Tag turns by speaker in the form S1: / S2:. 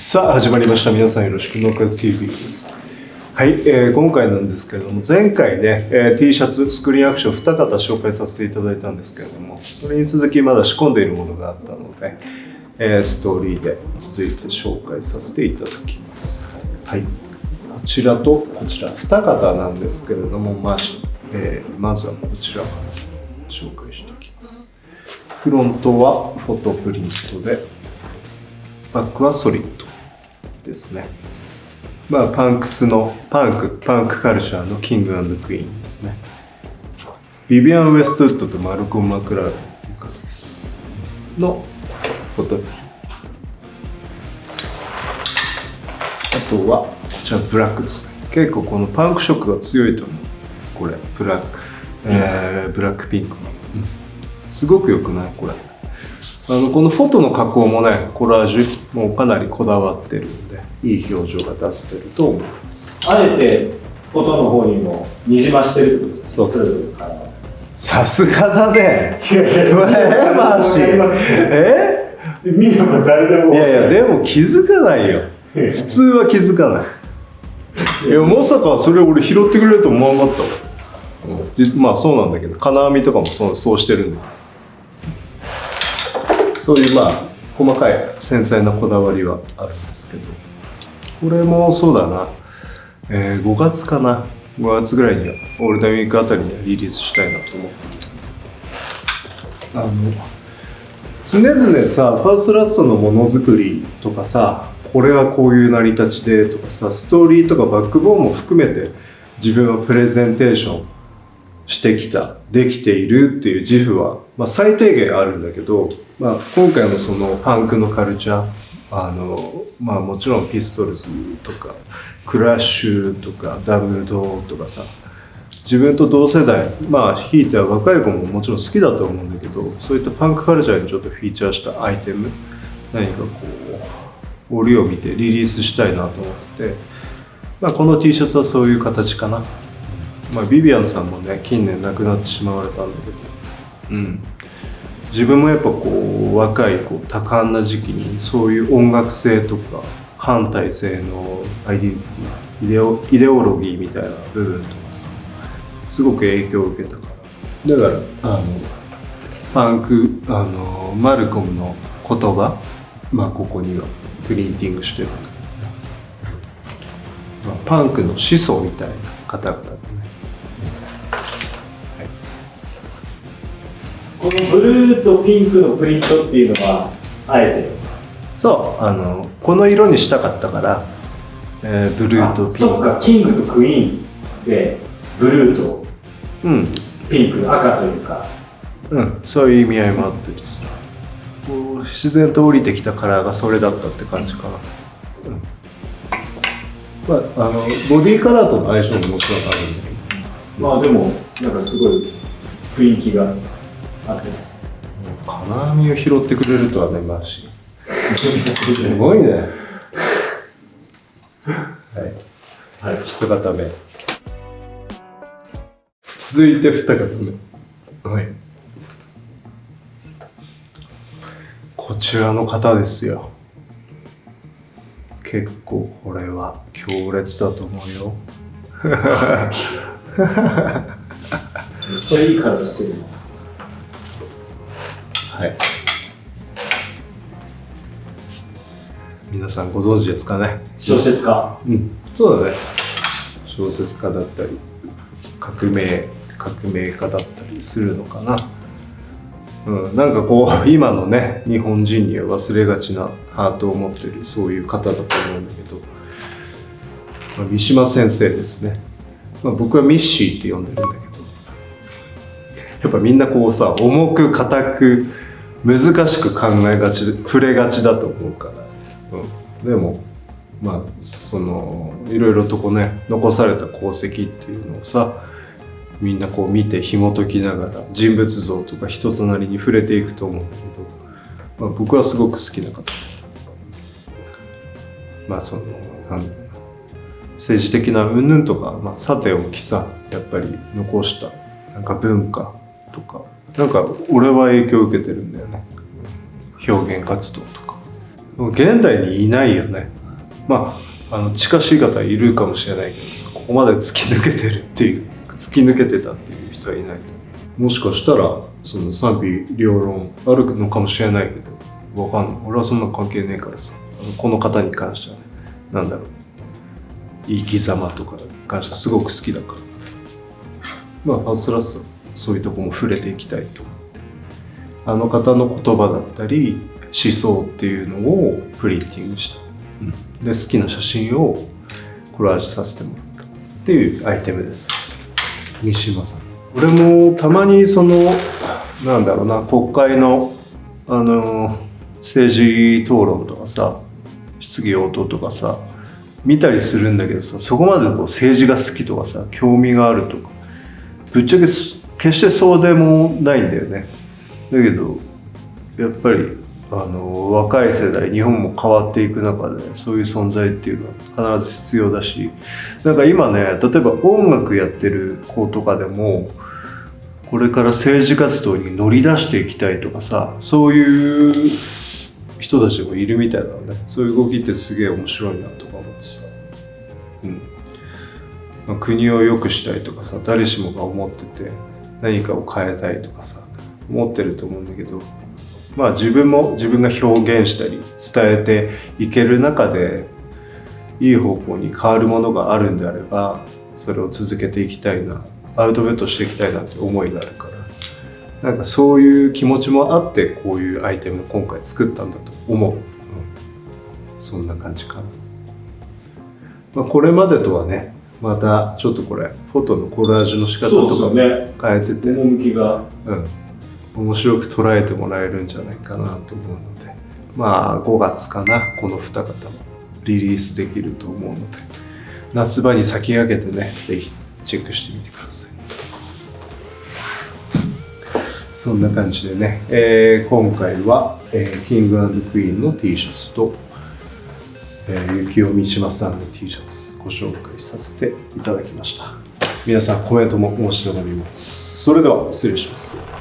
S1: さあ始まりました。皆さんよろしく。ノーカ TV です。はい、今回なんですけれども、前回ね、T シャツスクリーンアクション2型紹介させていただいたんですけれども、それに続きまだ仕込んでいるものがあったので、ストーリーで続いて紹介させていただきます。はい、こちらとこちら2型なんですけれども、まずはこちらから紹介していきます。フロントはフォトプリントで、バックはソリッドですね。パンクカルチャーのキング&クイーンですね。ビビアン・ウェストウッドとマルコム・マクラーレンという方ですのフォト。あとはこちらブラックですね。結構このパンク色が強いと思う。これブラックピンクの、すごく良くないこれ。このフォトの加工もね、コラージュもかなりこだわってるんで、いい表情が出せてると思います。
S2: あえてフォトの方にもにじましてるってことですね。
S1: そうさすがだね。マジ
S2: 見れば誰でも。
S1: いやでも気づかないよ。普通は気づかない。いやまさかそれ俺拾ってくれると思わなかったわ。そうなんだけど、金網とかもそうしてるんだけど、そういう細かい繊細なこだわりはあるんですけど、これもそうだな、5月かな、5月ぐらいにはオールデンウィークあたりにはリリースしたいなと思って、常々さ、ファーストラストのものづくりとかさ、これはこういう成り立ちでとかさ、ストーリーとかバックボーンも含めて自分はプレゼンテーションしてきた、できているっていう自負は、最低限あるんだけど、今回のそのパンクのカルチャー、もちろんピストルズとかクラッシュとかダムドとかさ、自分と同世代、ひいては若い子ももちろん好きだと思うんだけど、そういったパンクカルチャーにちょっとフィーチャーしたアイテム、何かこう折を見てリリースしたいなと思ってて、この T シャツはそういう形かな。ビビアンさんもね、近年亡くなってしまわれたんだけど、自分もやっぱこう若い多感な時期にそういう音楽性とか反体制のアイデンティティ、イデオロギーみたいな部分とかさ、すごく影響を受けたから。だからパンクマルコムの言葉、ここにはプリンティングしてる、パンクの始祖みたいな方々でね。
S2: このブルーとピンクのプリントっていうのはあえて
S1: そうこの色にしたかったから、ブルーとピンク。
S2: そっか、キングとクイーンでブルーとピンクの赤というか、
S1: そういう意味合いもあってですね、自然と降りてきたカラーがそれだったって感じかな。ボディカラーとの相性ももちろんあるんだけど、
S2: でもなんかすごい雰囲気があってます。
S1: 金網を拾ってくれるとはね、マジすごいね。はい、1型目。続いて2型目。はい、こちらの方ですよ。結構これは強烈だと思うよ。
S2: めっちゃいい体してる。
S1: はい。皆さんご存知ですかね。
S2: 小説家。
S1: そうだね。小説家だったり、革命家だったりするのかな。なんか今のね、日本人には忘れがちなハートを持ってるそういう方だと思うんだけど、三島先生ですね。僕はミッシーって呼んでるんだけど、やっぱみんな重く硬く難しく考えがち、触れがちだと思うから、でもいろいろと残された功績っていうのをさ、みんな見て紐解きながら人物像とか人となりに触れていくと思うんだけど、僕はすごく好きな方。政治的な云々とか、さておきさ、やっぱり残した文化とか、俺は影響を受けてるんだよね。表現活動とか。現代にいないよね、まあ近しい方いるかもしれないけどさ、ここまで突き抜けてるっていう、突き抜けてたっていう人はいないと。もしかしたらその賛否両論あるのかもしれないけど、わかんない。俺はそんな関係ねえからさ、この方に関してはね、なんだろう、生き様とかに関してはすごく好きだから、まあファーストラストそういうとこも触れていきたいと思って、あの方の言葉だったり思想っていうのをプリンティングした、で好きな写真をコラージュさせてもらったっていうアイテムです。三島さん、俺もたまにそのなんだろうな、国会の政治討論とかさ、質疑応答とかさ見たりするんだけどさ、そこまでこう政治が好きとかさ、興味があるとか、ぶっちゃけ決してそうでもないんだよね。だけどやっぱり若い世代、日本も変わっていく中でそういう存在っていうのは必ず必要だし、なんか今ね、例えば音楽やってる子とかでもこれから政治活動に乗り出していきたいとかさ、そういう人たちもいるみたいなのね。そういう動きってすげえ面白いなとか思ってさ、国を良くしたいとかさ、誰しもが思ってて何かを変えたいとかさ思ってると思うんだけど、まあ自分も自分が表現したり伝えていける中でいい方向に変わるものがあるんであれば、それを続けていきたいな、アウトプットしていきたいなって思いがあるから、なんかそういう気持ちもあってこういうアイテムを今回作ったんだと思う、そんな感じかな。まあ、これまでとはね、またちょっとこれフォトのコラージュの仕方とかも変えてて、
S2: 趣が
S1: 面白く捉えてもらえるんじゃないかなと思うので、まあ5月かな、この2方もリリースできると思うので、夏場に先駆けてね、ぜひチェックしてみてください。そんな感じでね、今回は、キング&クイーンの T シャツと、幸男三島さんの T シャツご紹介させていただきました。皆さんコメントもお待ちしております。それでは失礼します。